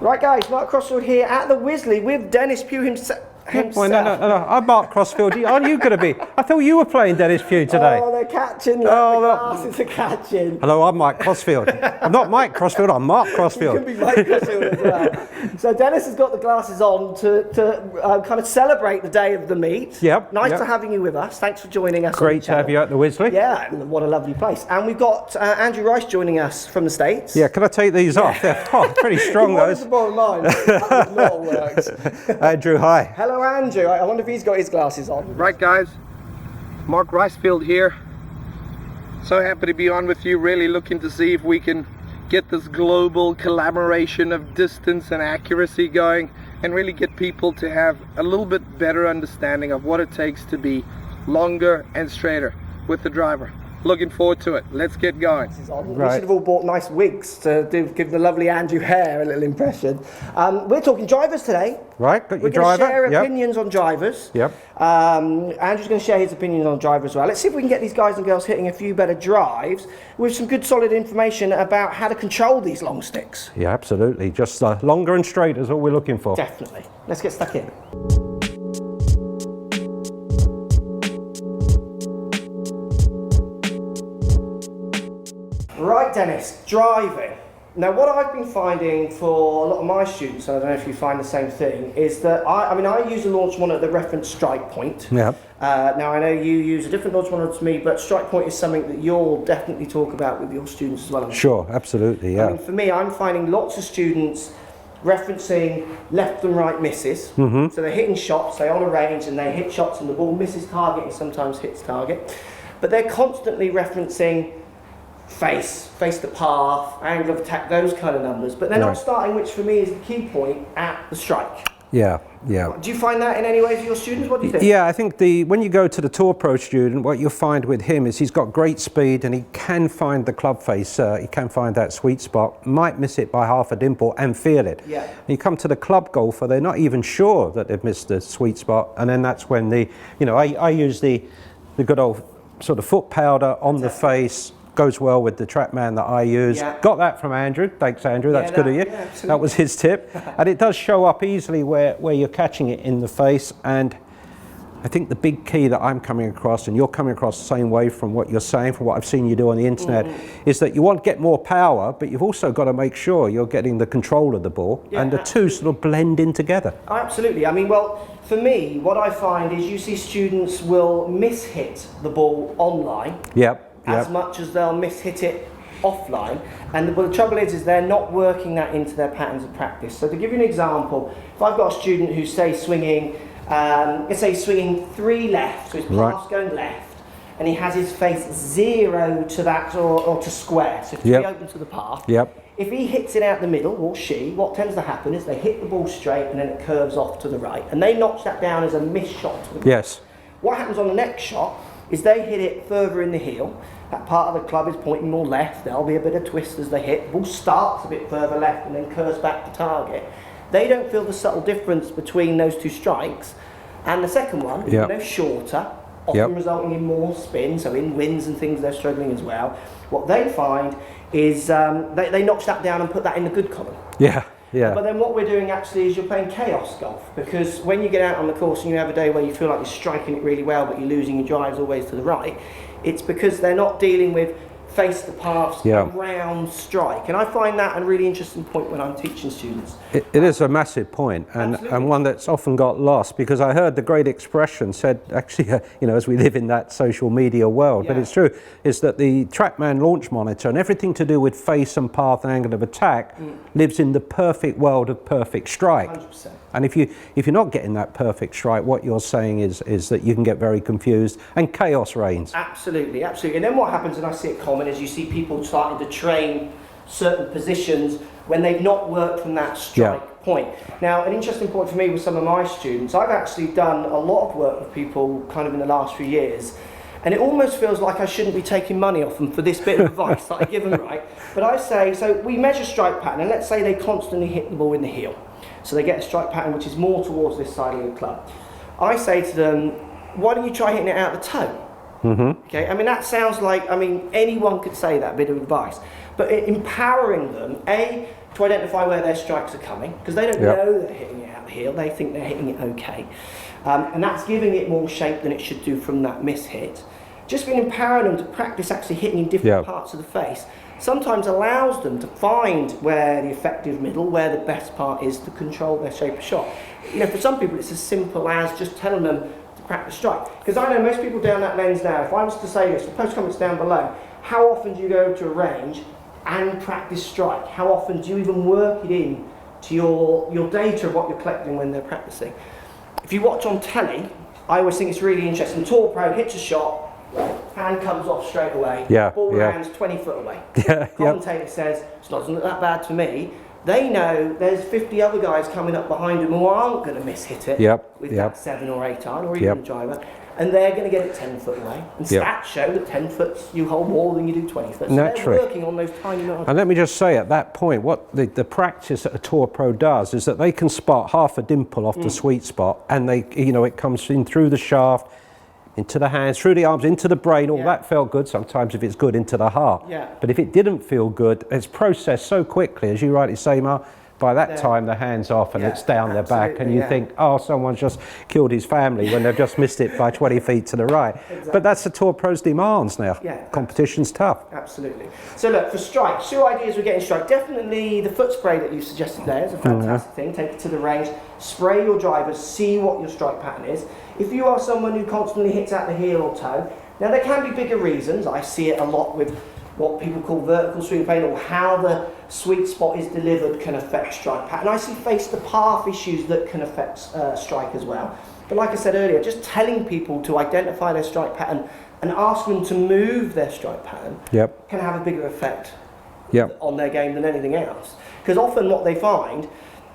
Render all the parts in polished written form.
Right guys, Mark Crossfield here at the Wisley with Denis Pugh himself. Well, no, I'm Mark Crossfield. Aren't you going to be? I thought you were playing Denis Pugh today. Oh, they're catching. The glasses are catching. Hello, I'm Mike Crossfield. I'm not Mike Crossfield, I'm Mark Crossfield. You can be Mike Crossfield as well. So Denis has got the glasses on to kind of celebrate the day of the meet. Yep. Nice to having you with us. Thanks for joining us. Great to have you at the Wisley. Yeah, what a lovely place. And we've got Andrew Rice joining us from the States. Yeah, can I take these off? They're pretty strong, those. To borrow mine. That would not work. Andrew, hi. Hello, Andrew. I wonder if he's got his glasses on. Right, guys. Mark Crossfield here. So happy to be on with you. Really looking to see if we can get this global collaboration of distance and accuracy going and really get people to have a little bit better understanding of what it takes to be longer and straighter with the driver. Looking forward to it. Let's get going. We should have all bought nice wigs to give the lovely Andrew hair a little impression. We're talking drivers today. Right, got your driver. We're going to share opinions on drivers. Yep. Andrew's going to share his opinions on drivers as well. Let's see if we can get these guys and girls hitting a few better drives with some good solid information about how to control these long sticks. Yeah, absolutely. Just longer and straight is all we're looking for. Definitely. Let's get stuck in. Right, Denis, driving. Now, what I've been finding for a lot of my students, and I don't know if you find the same thing, is that I use a launch monitor that reference strike point. Yeah. Now, I know you use a different launch monitor to me, but strike point is something that you'll definitely talk about with your students as well. Sure, absolutely, yeah. I mean, for me, I'm finding lots of students referencing left and right misses. So they're hitting shots, they're on a range, and they hit shots and the ball misses target and sometimes hits target. But they're constantly referencing face the path, angle of attack, those kind of numbers, but they're not starting, which for me is the key point, at the strike. Yeah, yeah. Do you find that in any way for your students? What do you think? Yeah, I think when you go to the Tour Pro student, what you'll find with him is he's got great speed and he can find the club face, he can find that sweet spot, might miss it by half a dimple and feel it. Yeah. And you come to the club golfer, they're not even sure that they've missed the sweet spot, and then that's when I use the good old sort of foot powder on the face. Goes well with the TrackMan that I use. Yeah. Got that from Andrew. Thanks, Andrew. That's good of you. Yeah, that was his tip. And it does show up easily where you're catching it in the face. And I think the big key that I'm coming across, and you're coming across the same way from what you're saying, from what I've seen you do on the internet, is that you want to get more power, but you've also got to make sure you're getting the control of the ball, and the two sort of blend in together. Oh, absolutely. I mean, well, for me, what I find is you see students will miss-hit the ball online. Yep. As much as they'll miss-hit it offline. And the trouble is they're not working that into their patterns of practice. So to give you an example, if I've got a student who's, say, swinging, let's say swinging 3 left, so his path's going left, and he has his face 0 to that or to square, so 3 open to the path. Yep. If he hits it out the middle, or she, what tends to happen is they hit the ball straight and then it curves off to the right. And they notch that down as a missed shot to the right. Yes. What happens on the next shot is they hit it further in the heel. That part of the club is pointing more left. There'll be a bit of twist as they hit. The ball starts a bit further left and then curves back to target. They don't feel the subtle difference between those 2 strikes. And the second one, shorter, often resulting in more spin, so in winds and things they're struggling as well. What they find is they notch that down and put that in the good column. Yeah. Yeah. But then what we're doing actually is you're playing chaos golf, because when you get out on the course and you have a day where you feel like you're striking it really well but you're losing your drives always to the right, it's because they're not dealing with face the paths, round strike. And I find that a really interesting point when I'm teaching students. It is a massive point, and one that's often got lost, because I heard the great expression said, actually, as we live in that social media world, but it's true, is that the TrackMan launch monitor and everything to do with face and path and angle of attack lives in the perfect world of perfect strike. 100%. And if you're not getting that perfect strike, what you're saying is that you can get very confused and chaos reigns. Absolutely, absolutely. And then what happens, and I see it common, is you see people starting to train certain positions when they've not worked from that strike point. Now, an interesting point for me with some of my students, I've actually done a lot of work with people kind of in the last few years, and it almost feels like I shouldn't be taking money off them for this bit of advice that I give them, right? But I say, so we measure strike pattern, and let's say they constantly hit the ball in the heel. So they get a strike pattern which is more towards this side of the club. I say to them, why don't you try hitting it out the toe? Okay, I mean, that sounds like, anyone could say that bit of advice. But empowering them, A, to identify where their strikes are coming, because they don't know they're hitting it out the heel, they think they're hitting it okay. And that's giving it more shape than it should do from that miss hit. Just being empowering them to practice actually hitting in different parts of the face sometimes allows them to find where the effective middle, where the best part is to control their shape of shot. You know, for some people it's as simple as just telling them to practice strike. Because I know most people down that lens now, if I was to say this, the post comments down below, how often do you go to a range and practice strike? How often do you even work it in to your data of what you're collecting when they're practicing? If you watch on telly, I always think it's really interesting. Tour pro hits a shot, hand comes off straight away, ball lands 20 foot away. Commentator says, it doesn't look that bad to me. They know there's 50 other guys coming up behind them who aren't going to miss hit it with that 7 or 8 iron or even a driver, and they're going to get it 10 foot away. And stats show that 10 foot you hold more than you do 20 foot. So naturally, they're working on those tiny margins. And let me just say at that point, what the practice that a tour pro does is that they can spot half a dimple off the sweet spot, and they, you know, it comes in through the shaft, into the hands, through the arms, into the brain. All that felt good. Sometimes if it's good, into the heart. But if it didn't feel good, it's processed so quickly, as you rightly say, Mark. By that time, the hand's off and it's down their back, and you think, oh, someone's just killed his family when they've just missed it by 20 feet to the right. But that's the tour pro's demands now. Competition's tough. Absolutely. So look, for strike, 2 ideas we're getting strike. Definitely the foot spray that you suggested there is a fantastic thing. Take it to the range, spray your drivers, see what your strike pattern is. If you are someone who constantly hits out the heel or toe, now there can be bigger reasons. I see it a lot with what people call vertical swing pain, or how the sweet spot is delivered can affect strike pattern. I see face to path issues that can affect strike as well. But like I said earlier, just telling people to identify their strike pattern and ask them to move their strike pattern can have a bigger effect on their game than anything else. Because often what they find,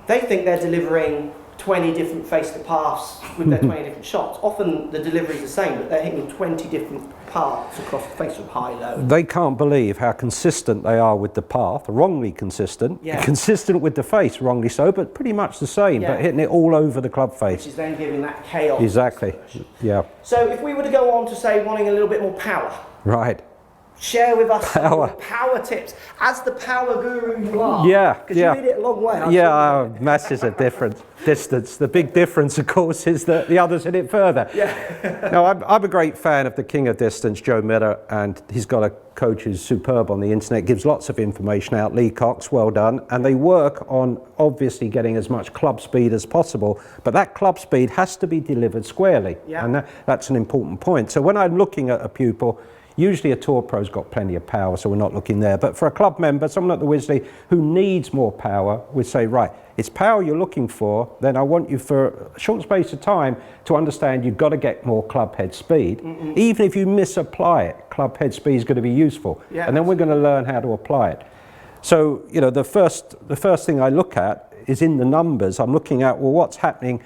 they think they're delivering 20 different face to paths with their 20 different shots. Often the delivery is the same, but they're hitting 20 different parts across the face from high, low. They can't believe how consistent they are with the path, wrongly consistent, consistent with the face, wrongly so, but pretty much the same, but hitting it all over the club face. Which is then giving that chaos. Exactly, So if we were to go on to say wanting a little bit more power. Right. Share with us some of the power tips. As the power guru you are. Because you made it a long way. Masses of different distance. The big difference, of course, is that the others hit it further. Now, I'm a great fan of the king of distance, Joe Miller, and he's got a coach who's superb on the internet, gives lots of information out. Lee Cox, well done. And they work on obviously getting as much club speed as possible, but that club speed has to be delivered squarely. And that's an important point. So when I'm looking at a pupil, usually a tour pro's got plenty of power, so we're not looking there. But for a club member, someone at the Wisley who needs more power, we say, right, it's power you're looking for, then I want you for a short space of time to understand you've got to get more club head speed. Even if you misapply it, club head speed is going to be useful. And then we're going to learn how to apply it. So, you know, the first thing I look at is in the numbers. I'm looking at, well, what's happening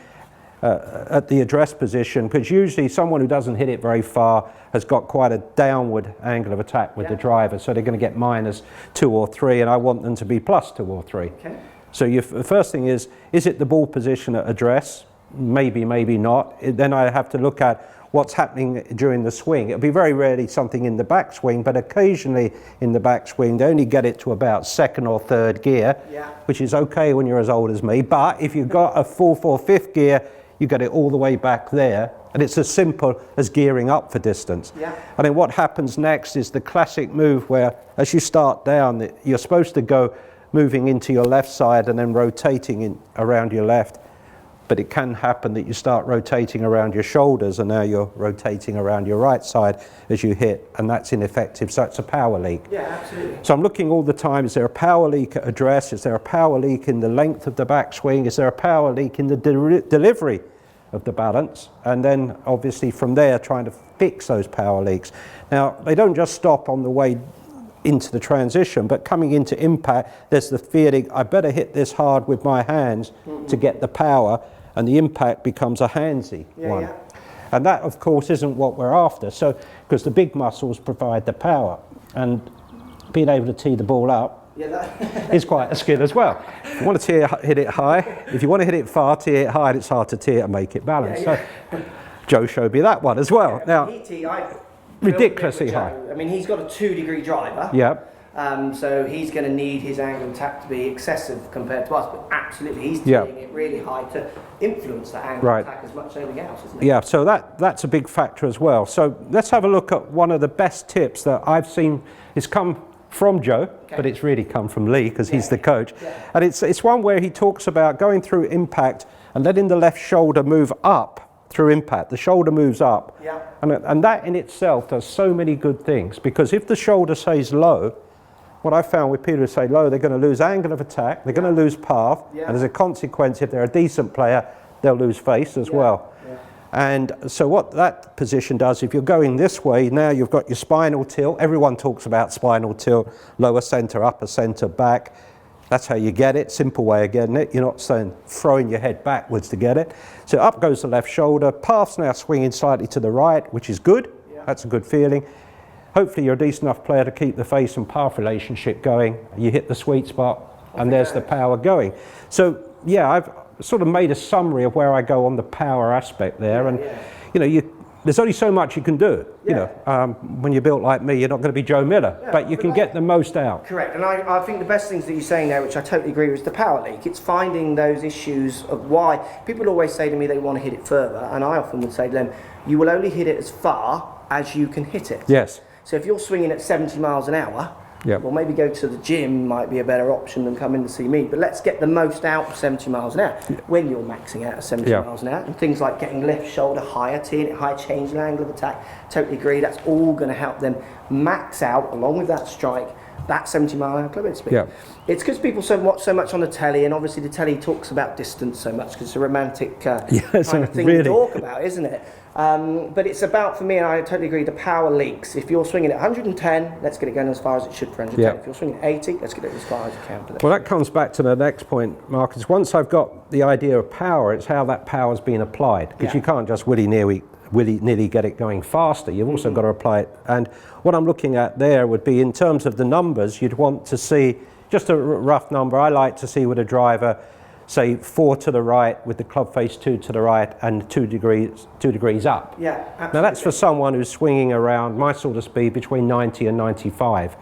at the address position, because usually someone who doesn't hit it very far has got quite a downward angle of attack with the driver, so they're going to get -2 or 3, and I want them to be +2 or 3. So the first thing is it the ball position at address? Maybe, maybe not. Then I have to look at what's happening during the swing. It'll be very rarely something in the backswing, but occasionally in the backswing they only get it to about 2nd or 3rd gear, which is okay when you're as old as me, but if you've got a 4th or 5th gear, you get it all the way back there, and it's as simple as gearing up for distance. And then what happens next is the classic move where, as you start down, you're supposed to go moving into your left side and then rotating around your left. But it can happen that you start rotating around your shoulders, and now you're rotating around your right side as you hit, and that's ineffective. So it's a power leak. Absolutely. So I'm looking all the time, is there a power leak at address? Is there a power leak in the length of the backswing? Is there a power leak in the delivery of the balance? And then obviously from there trying to fix those power leaks. Now they don't just stop on the way into the transition, but coming into impact there's the feeling I better hit this hard with my hands to get the power, and the impact becomes a handsy one. And that of course isn't what we're after, so because the big muscles provide the power, and being able to tee the ball up is quite a skill as well. If you want to hit it high, if you want to hit it far, tee it high, and it's hard to tee it and make it balanced. So Joe showed me that one as well. Now, ridiculously high. I mean, he's got a 2-degree driver. So he's going to need his angle of attack to be excessive compared to us, but absolutely he's doing it really high to influence that angle of attack as much as anything else, isn't it? Yeah, so that's a big factor as well. So let's have a look at one of the best tips that I've seen. It's come from Joe, but it's really come from Lee because he's the coach. And it's one where he talks about going through impact and letting the left shoulder move up through impact. The shoulder moves up. And that in itself does so many good things, because if the shoulder stays low, what I found with people who say low, they're going to lose angle of attack, they're going to lose path, and as a consequence, if they're a decent player, they'll lose face as well. And so what that position does, if you're going this way, now you've got your spinal tilt. Everyone talks about spinal tilt, lower center, upper center, back. That's how you get it, simple way of getting it. You're not saying throwing your head backwards to get it. So up goes the left shoulder, path's now swinging slightly to the right, which is good. That's a good feeling. Hopefully you're a decent enough player to keep the face and path relationship going. You hit the sweet spot and there's the power going. So yeah, I've sort of made a summary of where I go on the power aspect there. And you know, there's only so much you can do. You know, when you're built like me, you're not going to be Joe Miller, but you can get the most out. Correct, and I think the best things that you're saying there, which I totally agree with, is the power leak. It's finding those issues of why. People always say to me they want to hit it further, and I often would say to them, you will only hit it as far as you can hit it. Yes. So if you're swinging at 70 miles an hour, well, maybe go to the gym might be a better option than come in to see me. But let's get the most out of 70 miles an hour when you're maxing out at 70 miles an hour. And things like getting left shoulder higher, teeing it high, changing angle of attack. Totally agree. That's all going to help them max out, along with that strike, that 70 mile an hour club head speed. It's because people watch so much on the telly, and obviously the telly talks about distance so much because it's a romantic kind of thing to talk about, isn't it? But it's about, for me, and I totally agree, the power leaks. If you're swinging at 110, let's get it going as far as it should for 110. If you're swinging at 80, let's get it as far as you can for that. Well, that comes back to the next point, Marcus. Once I've got the idea of power, it's how that power's been applied, because you can't just willy-nilly get it going faster. You've also got to apply it. And what I'm looking at there would be, in terms of the numbers, you'd want to see, just a rough number, I like to see with a driver, say 4 to the right with the club face 2 to the right and 2 degrees up. Now that's for someone who's swinging around my sort of speed between 90 and 95.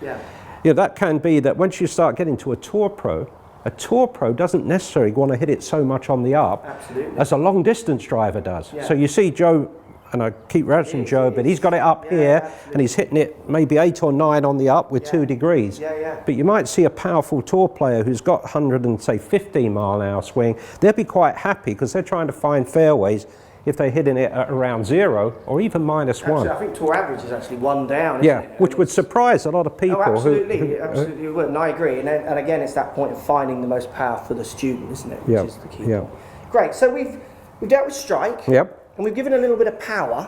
That can be that once you start getting to a tour pro doesn't necessarily want to hit it so much on the up as a long distance driver does. So you see Joe, and I keep referencing Joe, but he's got it up here and he's hitting it maybe 8 or 9 on the up with 2 degrees. But you might see a powerful tour player who's got 15 mile an hour swing. They'll be quite happy because they're trying to find fairways if they're hitting it at around 0 or even -1. I think tour average is actually 1 down, isn't it? Which would surprise a lot of people. Absolutely would, and I agree. And again, it's that point of finding the most power for the student, isn't it? Which is the key point. Great, so we've dealt with strike. And we've given a little bit of power.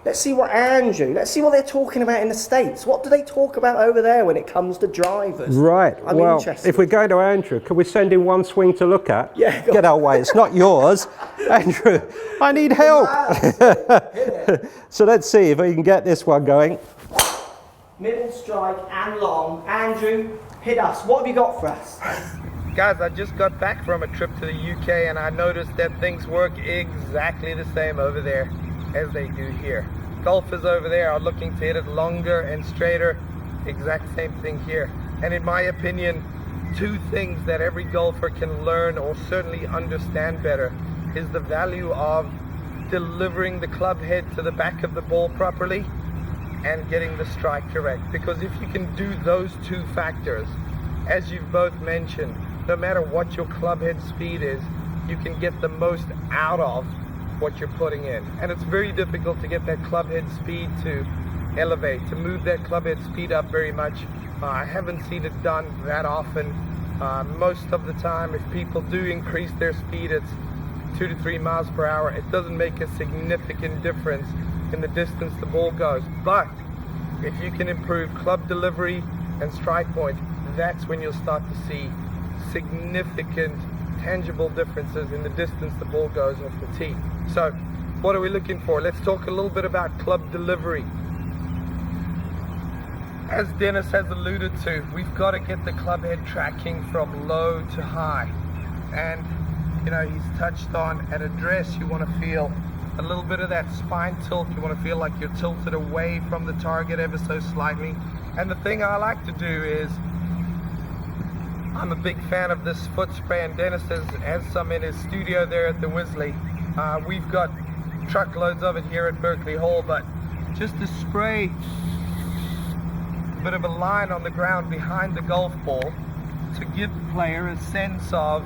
Let's see what they're talking about in the States. What do they talk about over there when it comes to drivers? I'm interested. If we're going to Andrew, can we send him one swing to look at? Get our way, it's not yours. Andrew, I need help. So let's see if we can get this one going. Middle strike and long. Andrew, hit us. What have you got for us? Guys, I just got back from a trip to the UK and I noticed that things work exactly the same over there as they do here. Golfers over there are looking to hit it longer and straighter. Exact same thing here. And in my opinion, 2 things that every golfer can learn or certainly understand better is the value of delivering the club head to the back of the ball properly and getting the strike correct. Because if you can do those 2 factors, as you've both mentioned, no matter what your club head speed is, you can get the most out of what you're putting in. And it's very difficult to get that club head speed to elevate, to move that club head speed up very much. I haven't seen it done that often. Most of the time, if people do increase their speed, it's 2 to 3 miles per hour. It doesn't make a significant difference in the distance the ball goes. But if you can improve club delivery and strike point, that's when you'll start to see significant tangible differences in the distance the ball goes off the tee. So what are we looking for? Let's talk a little bit about club delivery. As Dennis has alluded to, we've got to get the club head tracking from low to high. And you know, he's touched on at address, you want to feel a little bit of that spine tilt. You want to feel like you're tilted away from the target ever so slightly. And the thing I like to do is, I'm a big fan of this foot spray, and Dennis has some in his studio there at the Wisley. We've got truckloads of it here at Berkeley Hall, but just to spray a bit of a line on the ground behind the golf ball to give the player a sense of,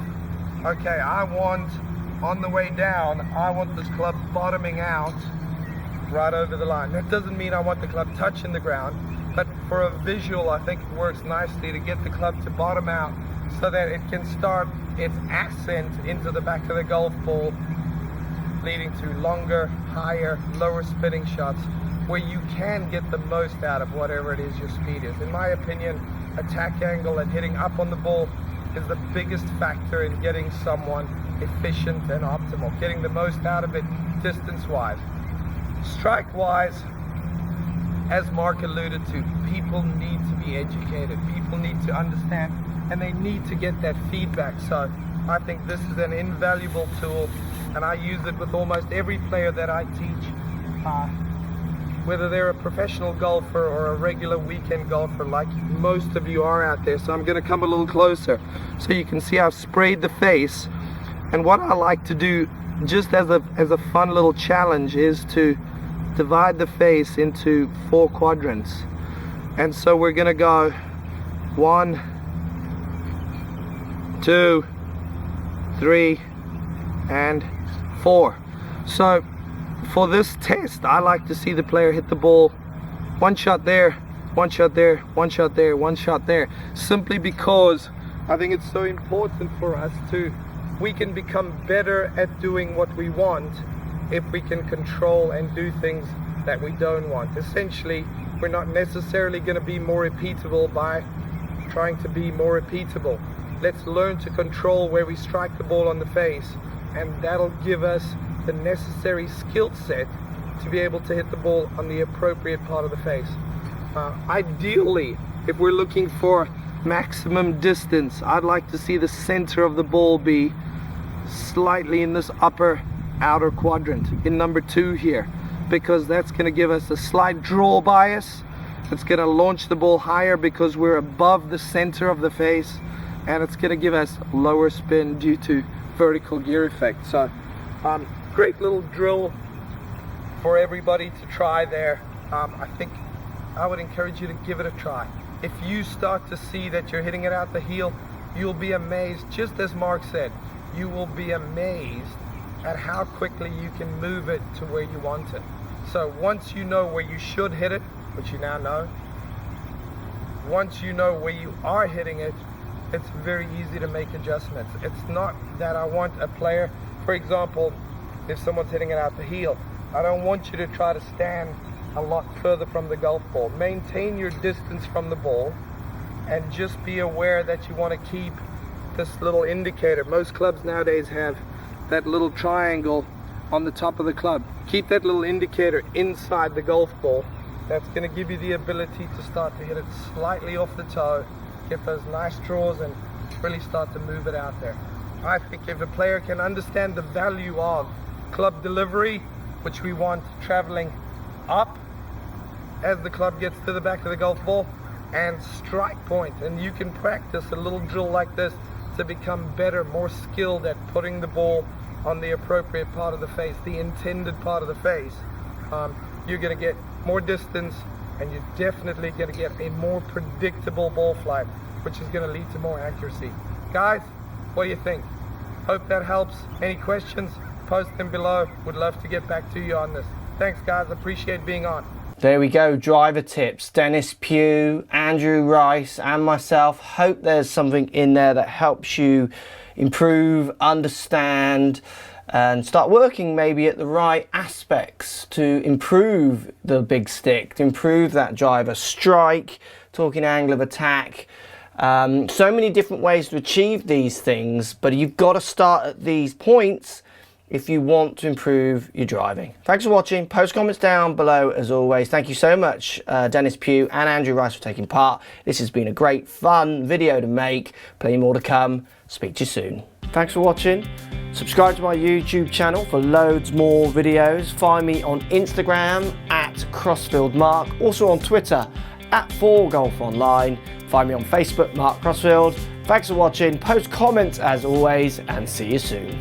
okay, I want, on the way down, I want this club bottoming out right over the line. That doesn't mean I want the club touching the ground, but for a visual, I think it works nicely to get the club to bottom out so that it can start its ascent into the back of the golf ball, leading to longer, higher, lower spinning shots where you can get the most out of whatever it is your speed is. In my opinion, attack angle and hitting up on the ball is the biggest factor in getting someone efficient and optimal, getting the most out of it distance-wise. Strike-wise, as Mark alluded to, people need to be educated, people need to understand, and they need to get that feedback. So I think this is an invaluable tool, and I use it with almost every player that I teach, whether they're a professional golfer or a regular weekend golfer like most of you are out there. So I'm going to come a little closer so you can see I've sprayed the face. And what I like to do, just as a fun little challenge, is to divide the face into 4 quadrants. And so we're going to go 1, 2, 3, and 4. So for this test, I like to see the player hit the ball 1 shot there, 1 shot there, 1 shot there, 1 shot there, simply because I think it's so important for us we can become better at doing what we want if we can control and do things that we don't want. Essentially, we're not necessarily going to be more repeatable by trying to be more repeatable. Let's learn to control where we strike the ball on the face, and that'll give us the necessary skill set to be able to hit the ball on the appropriate part of the face. Ideally, if we're looking for maximum distance, I'd like to see the center of the ball be slightly in this upper outer quadrant, in number 2 here, because that's going to give us a slight draw bias. It's going to launch the ball higher because we're above the center of the face, and it's going to give us lower spin due to vertical gear effect. So great little drill for everybody to try there. I think I would encourage you to give it a try. If you start to see that you're hitting it out the heel, you'll be amazed, just as Mark said, you will be amazed at how quickly you can move it to where you want it. So once you know where you should hit it, which you now know, once you know where you are hitting it, it's very easy to make adjustments. It's not that I want a player, for example, if someone's hitting it out the heel, I don't want you to try to stand a lot further from the golf ball. Maintain your distance from the ball and just be aware that you want to keep this little indicator. Most clubs nowadays have that little triangle on the top of the club. Keep that little indicator inside the golf ball. That's going to give you the ability to start to hit it slightly off the toe, get those nice draws, and really start to move it out there. I think if a player can understand the value of club delivery, which we want traveling up as the club gets to the back of the golf ball, and strike point, and you can practice a little drill like this to become better, more skilled at putting the ball on the appropriate part of the face, the intended part of the face, you're going to get more distance, and you're definitely going to get a more predictable ball flight, which is going to lead to more accuracy. Guys, what do you think? Hope that helps. Any questions, post them below. Would love to get back to you on this. Thanks guys, appreciate being on. There we go, driver tips. Denis Pugh, Andrew Rice and myself. Hope there's something in there that helps you improve, understand, and start working maybe at the right aspects to improve the big stick, to improve that driver strike, talking angle of attack. So many different ways to achieve these things, but you've got to start at these points if you want to improve your driving. Thanks for watching. Post comments down below as always. Thank you so much, Denis Pugh and Andrew Rice, for taking part. This has been a great fun video to make. Plenty more to come. Speak to you soon. Thanks for watching. Subscribe to my YouTube channel for loads more videos. Find me on Instagram at Crossfield Mark. Also on Twitter @4golfonline. Find me on Facebook, Mark Crossfield. Thanks for watching, post comments as always, and see you soon.